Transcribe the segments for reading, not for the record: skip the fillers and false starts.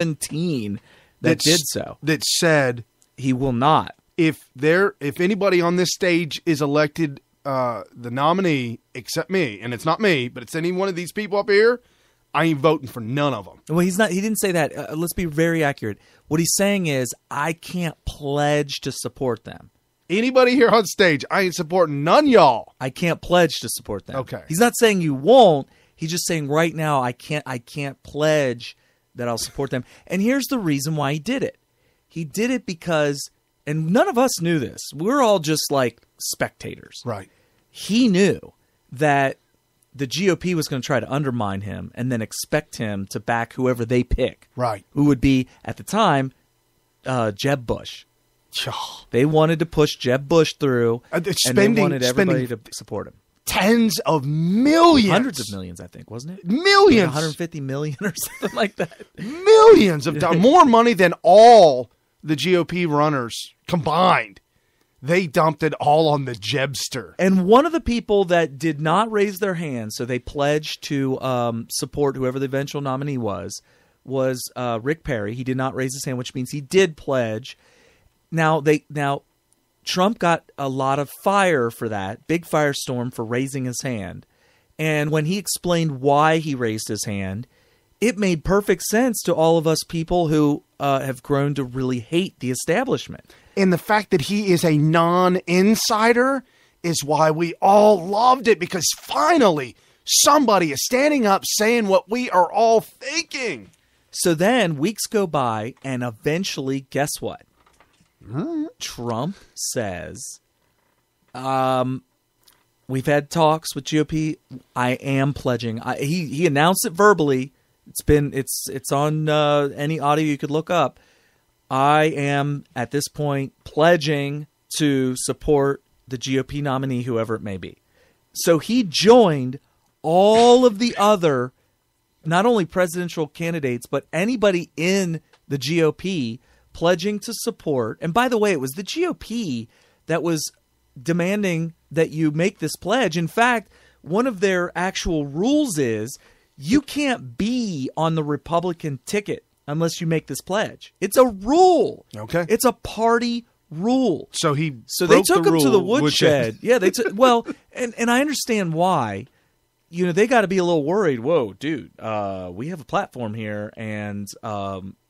17 that did so. That said he will not. If anybody on this stage is elected the nominee, except me, and it's not me, but it's any one of these people up here, I ain't voting for none of them. Well, he's not. He didn't say that. Let's be very accurate. What he's saying is, I can't pledge to support them. Anybody here on stage, I ain't supporting none y'all. I can't pledge to support them. Okay. He's not saying you won't. He's just saying right now I can't pledge that I'll support them. And here's the reason why he did it. He did it because, and none of us knew this. We're all just like spectators. Right. He knew that the GOP was going to try to undermine him and then expect him to back whoever they pick. Right. Who would be, at the time, Jeb Bush. They wanted to push Jeb Bush through, and they wanted everybody to support him. Tens of millions. Hundreds of millions, I think, wasn't it? Millions. Like 150 million or something like that. Millions of dollars. More money than all the GOP runners combined. They dumped it all on the Jebster. And one of the people that did not raise their hand, so they pledged to support whoever the eventual nominee was Rick Perry. He did not raise his hand, which means he did pledge. Now Trump got a lot of fire for that, big firestorm for raising his hand. And when he explained why he raised his hand, it made perfect sense to all of us people who have grown to really hate the establishment. And the fact that he is a non-insider is why we all loved it, because finally somebody is standing up saying what we are all thinking. So then weeks go by, and eventually, guess what? Trump says, we've had talks with GOP. I am pledging. He announced it verbally. It's on any audio you could look up. I am, at this point, pledging to support the GOP nominee, whoever it may be. So he joined all of the other, not only presidential candidates, but anybody in the GOP pledging to support. And by the way, it was the GOP that was demanding that you make this pledge. In fact, one of their actual rules is you can't be on the Republican ticket unless you make this pledge. It's a rule. Okay. It's a party rule. So they took him to the woodshed. Yeah, they took and I understand why. You know, they got to be a little worried. Whoa, dude, we have a platform here, and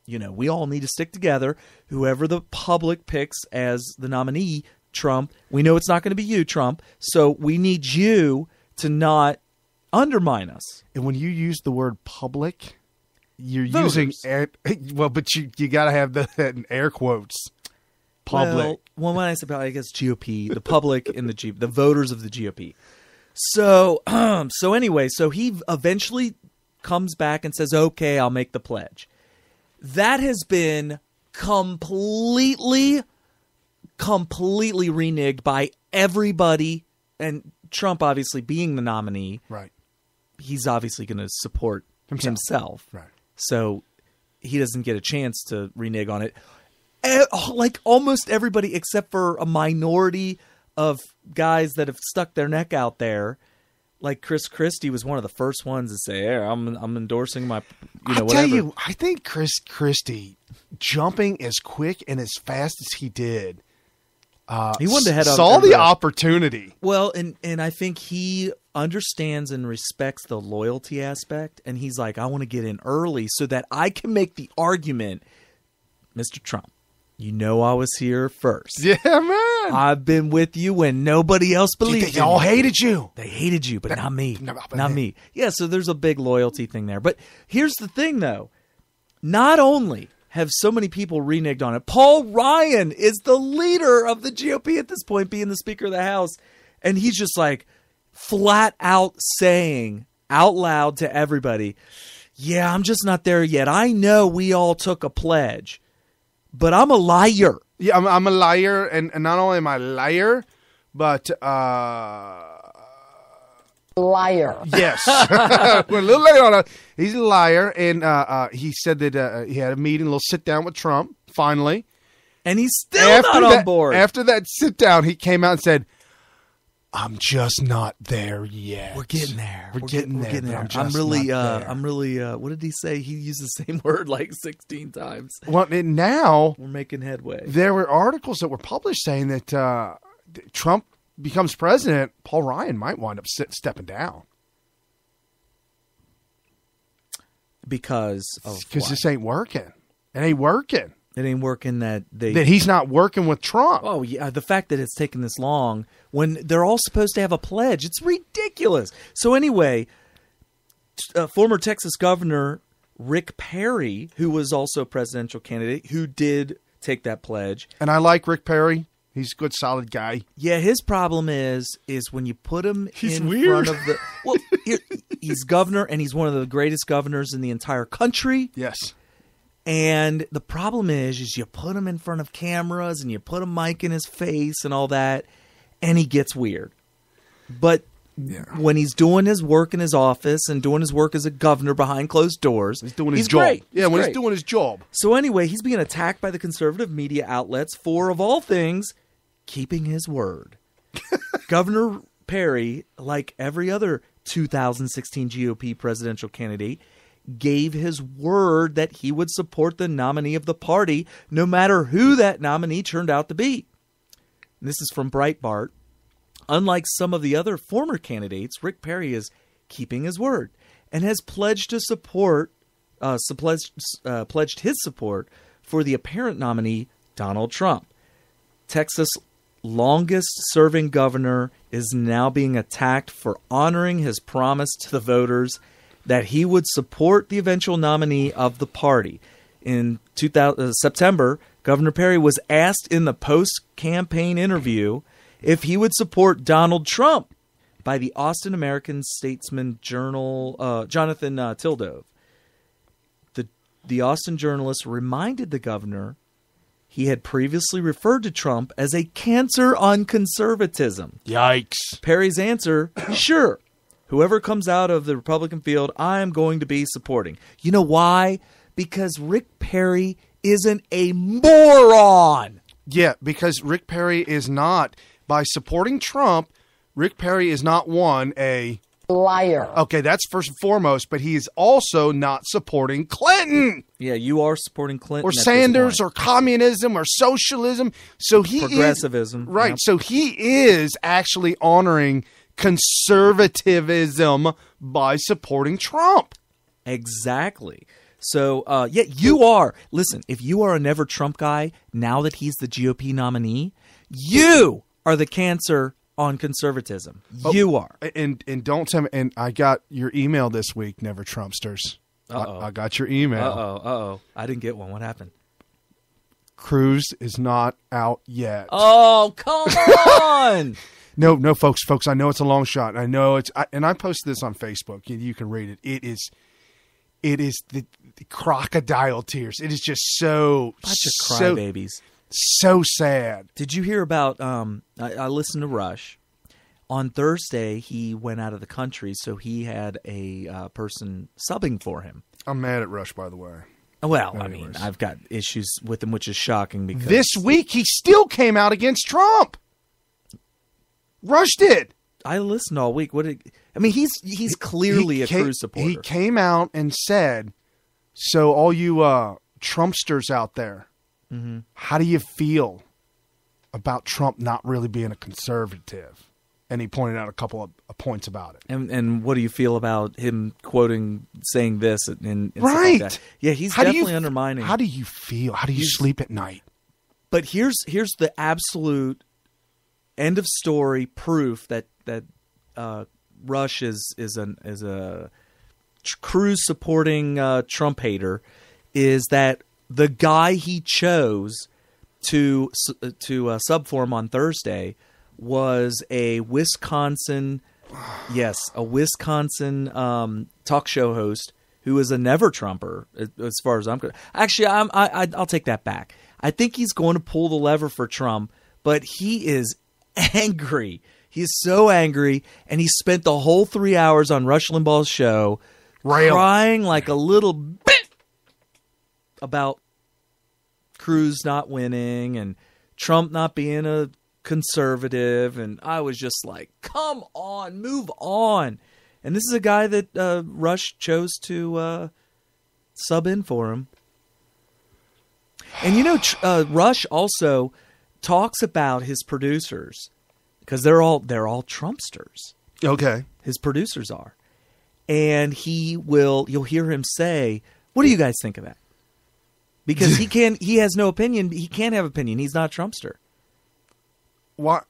we all need to stick together. Whoever the public picks as the nominee, Trump, we know it's not going to be you, Trump. So we need you to not undermine us. And when you use the word public, you're Voters. using but you got to have that in air quotes. Public. Well, when I say public, I guess GOP, the public and the voters of the GOP. So anyway, so he eventually comes back and says, "Okay, I'll make the pledge." That has been completely reneged by everybody, and Trump obviously being the nominee. Right. He's obviously going to support himself. Right. So he doesn't get a chance to renege on it. Like almost everybody except for a minority of guys that have stuck their neck out there. Like Chris Christie was one of the first ones to say, "Hey, I'm endorsing my, whatever." Tell you, I think Chris Christie jumping as quick and as fast as he did, he wanted to head on. Saw the opportunity. Well, and I think he understands and respects the loyalty aspect, and he's like, I want to get in early so that I can make the argument, Mr. Trump. You know I was here first. Yeah, man. I've been with you when nobody else believed. They all hated you. They hated you, but not me. Not me. Yeah, so there's a big loyalty thing there. But here's the thing, though. Not only have so many people reneged on it, Paul Ryan is the leader of the GOP at this point, being the Speaker of the House. And he's just like flat out saying out loud to everybody, yeah, I'm just not there yet. I know we all took a pledge. But I'm a liar. Yeah, I'm a liar, and not only am I a liar, but liar. Yes, we're a little late on it. He's a liar, and he said that he had a meeting, a little sit down with Trump. Finally, and he's still not on board. After that sit down, he came out and said, I'm just not there yet. We're getting there. We're getting there. I'm really. What did he say? He used the same word like 16 times. Well, and now we're making headway. There were articles that were published saying that Trump becomes president, Paul Ryan might wind up stepping down because this ain't working. It ain't working. It ain't working that he's not working with Trump. Oh, yeah. The fact that it's taken this long when they're all supposed to have a pledge, it's ridiculous. So anyway, former Texas Governor Rick Perry, who was also a presidential candidate, who did take that pledge. And I like Rick Perry. He's a good, solid guy. Yeah, his problem is when you put him weird. Front of the... Well, he's governor, and he's one of the greatest governors in the entire country. Yes. And the problem is you put him in front of cameras and you put a mic in his face and all that, and he gets weird. But when he's doing his work in his office and doing his work as a governor behind closed doors, he's doing his job. Great. Yeah, he's doing his job. So anyway, he's being attacked by the conservative media outlets for, of all things, keeping his word. Governor Perry, like every other 2016 GOP presidential candidate, gave his word that he would support the nominee of the party, no matter who that nominee turned out to be. And this is from Breitbart. Unlike some of the other former candidates, Rick Perry is keeping his word and has pledged to pledged his support for the apparent nominee, Donald Trump. Texas' longest-serving governor is now being attacked for honoring his promise to the voters that he would support the eventual nominee of the party. In September, Governor Perry was asked in the post-campaign interview if he would support Donald Trump by the Austin American-Statesman Journal, Jonathan Tildove. The Austin journalist reminded the governor he had previously referred to Trump as a cancer on conservatism. Yikes. Perry's answer, sure. Whoever comes out of the Republican field, I'm going to be supporting. You know why? Because Rick Perry isn't a moron. Yeah, because Rick Perry is not, by supporting Trump, Rick Perry is not a liar. Okay, that's first and foremost, but he is also not supporting Clinton. Yeah, you are supporting Clinton. Or Sanders or communism or socialism. So he progressivism. Right. Yeah. So he is actually honoring conservatism by supporting Trump. Exactly. So, you are. Listen, if you are a never Trump guy, now that he's the GOP nominee, you are the cancer on conservatism. You are. And don't tell me, and I got your email this week, Never Trumpsters. I got your email. Uh-oh. I didn't get one. What happened? Cruz is not out yet. Oh, come on! No, folks, I know it's a long shot. I know and I posted this on Facebook. You can read it. It is the crocodile tears. It is just so bunch of crybabies. So sad. Did you hear about? I listened to Rush. On Thursday, he went out of the country, so he had a person subbing for him. I'm mad at Rush, by the way. Well, I mean, I've got issues with him, which is shocking because this week he still came out against Trump. Rush did. I listened all week. He's clearly a Cruz supporter. He came out and said, "So all you Trumpsters out there, how do you feel about Trump not really being a conservative?" And he pointed out a couple of points about it. And what do you feel about him saying this and right? Stuff like that? Yeah, he's definitely undermining. How do you feel? How do you sleep at night? But here's the absolute end of story proof that Rush is a Cruz supporting Trump hater is that the guy he chose to sub for him on Thursday was a Wisconsin talk show host who is a never Trumper as far as I'm concerned. Actually, I'll take that back. I think he's going to pull the lever for Trump, but he is angry. He's so angry, and he spent the whole 3 hours on Rush Limbaugh's show crying like a little bit about Cruz not winning and Trump not being a conservative, and I was just like, come on, move on. And this is a guy that Rush chose to sub in for him. And you know, Rush also talks about his producers because they're all Trumpsters. Okay. His producers are. And you'll hear him say, what do you guys think of that? Because he has no opinion. He can't have opinion. He's not a Trumpster. What?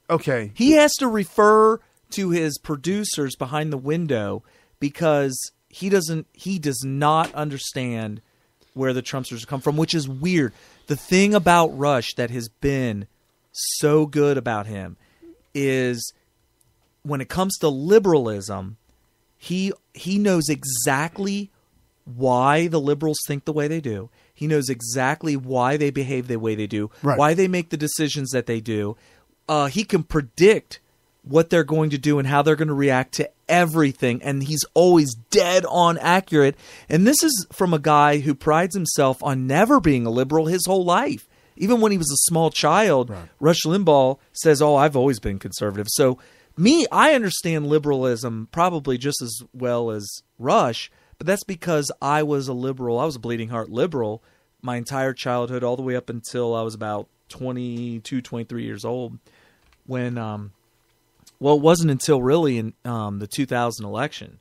Okay. He has to refer to his producers behind the window because he does not understand where the Trumpsters come from, which is weird. The thing about Rush that has been so good about him is when it comes to liberalism, he knows exactly why the liberals think the way they do. He knows exactly why they behave the way they do, right. Why they make the decisions that they do. He can predict what they're going to do and how they're going to react to everything, and he's always dead on accurate. And this is from a guy who prides himself on never being a liberal his whole life. Even when he was a small child, right. Rush Limbaugh says, I've always been conservative. So I understand liberalism probably just as well as Rush, but that's because I was a liberal. I was a bleeding heart liberal my entire childhood, all the way up until I was about 22, 23 years old. When, it wasn't until really in the 2000 election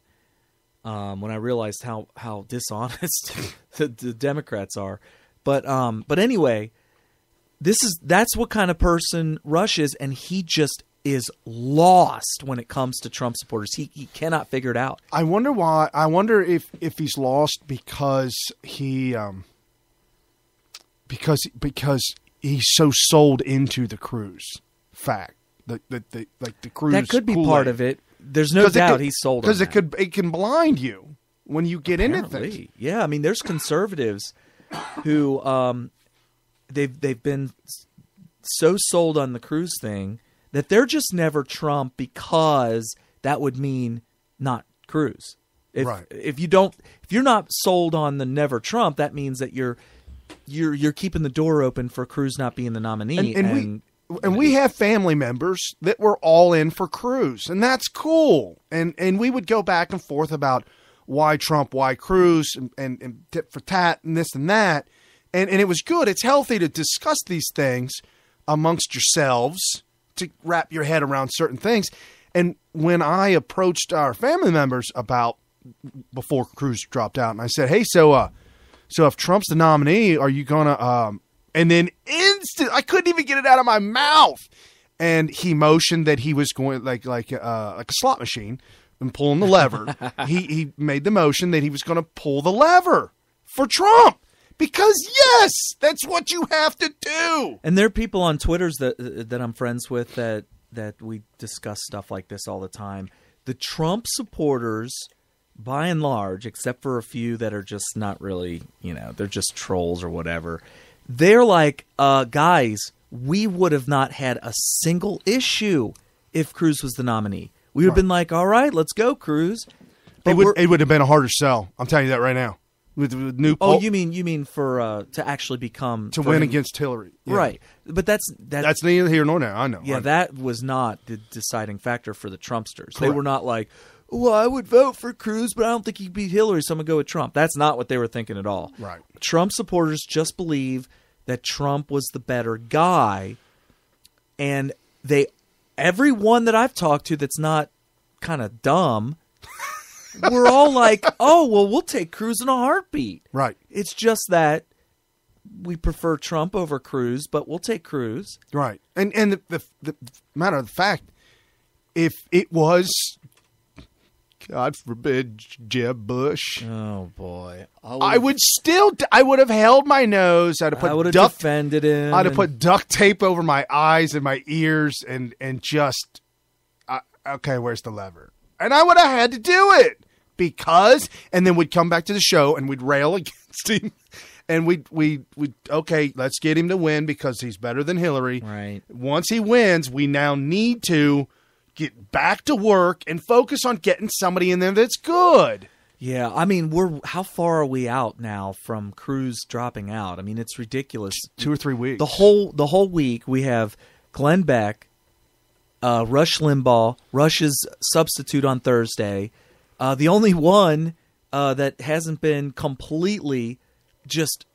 when I realized how dishonest the Democrats are. But anyway, that's what kind of person Rush is, and he just is lost when it comes to Trump supporters. He cannot figure it out. I wonder why. I wonder if he's lost because because he's so sold into the Cruz fact. The Cruz. That could be Kool-Aid. part of it. There's no doubt he's sold on that. Because it can blind you when you get into things. Yeah, I mean, there's conservatives who they've been so sold on the Cruz thing that they're just never Trump because that would mean not Cruz. If you're not sold on the never Trump, that means that you're keeping the door open for Cruz not being the nominee. And we have family members that were all in for Cruz, and that's cool. And we would go back and forth about why Trump, why Cruz, and tit for tat, and this and that. And it was good. It's healthy to discuss these things amongst yourselves to wrap your head around certain things. And when I approached our family members before Cruz dropped out, and I said, hey, so if Trump's the nominee, are you going to and then I couldn't even get it out of my mouth. And he motioned that he was going like a slot machine and pulling the lever. he made the motion that he was going to pull the lever for Trump because, yes, that's what you have to do. And there are people on Twitter that I'm friends with that we discuss stuff like this all the time. The Trump supporters, by and large, except for a few that are just not really, they're just trolls or whatever, they're like, guys, we would have not had a single issue if Cruz was the nominee. We would have been like, all right, let's go, Cruz. It would have been a harder sell. I'm telling you that right now. With new poll. Oh, you mean for to actually become to win against Hillary, yeah. Right? But that's neither here nor there. I know. Yeah, that was not the deciding factor for the Trumpsters. Correct. They were not like, well, I would vote for Cruz, but I don't think he beat Hillary, so I'm going to go with Trump. That's not what they were thinking at all. Right. Trump supporters just believe that Trump was the better guy, and everyone that I've talked to that's not kind of dumb, we're all like, oh, well, we'll take Cruz in a heartbeat. Right. It's just that we prefer Trump over Cruz, but we'll take Cruz. Right. And the matter of the fact, if it was, God forbid, Jeb Bush. Oh, boy. I would have held my nose. I would have defended him. I'd have put duct tape over my eyes and my ears and just, okay, where's the lever? And I would have had to do it and then we'd come back to the show and we'd rail against him. And we'd okay, let's get him to win because he's better than Hillary. Right. Once he wins, we now need to get back to work and focus on getting somebody in there that's good. Yeah, I mean, how far are we out now from Cruz dropping out? I mean, it's ridiculous. 2 or 3 weeks. The whole week we have Glenn Beck, Rush Limbaugh, Rush's substitute on Thursday. The only one that hasn't been completely just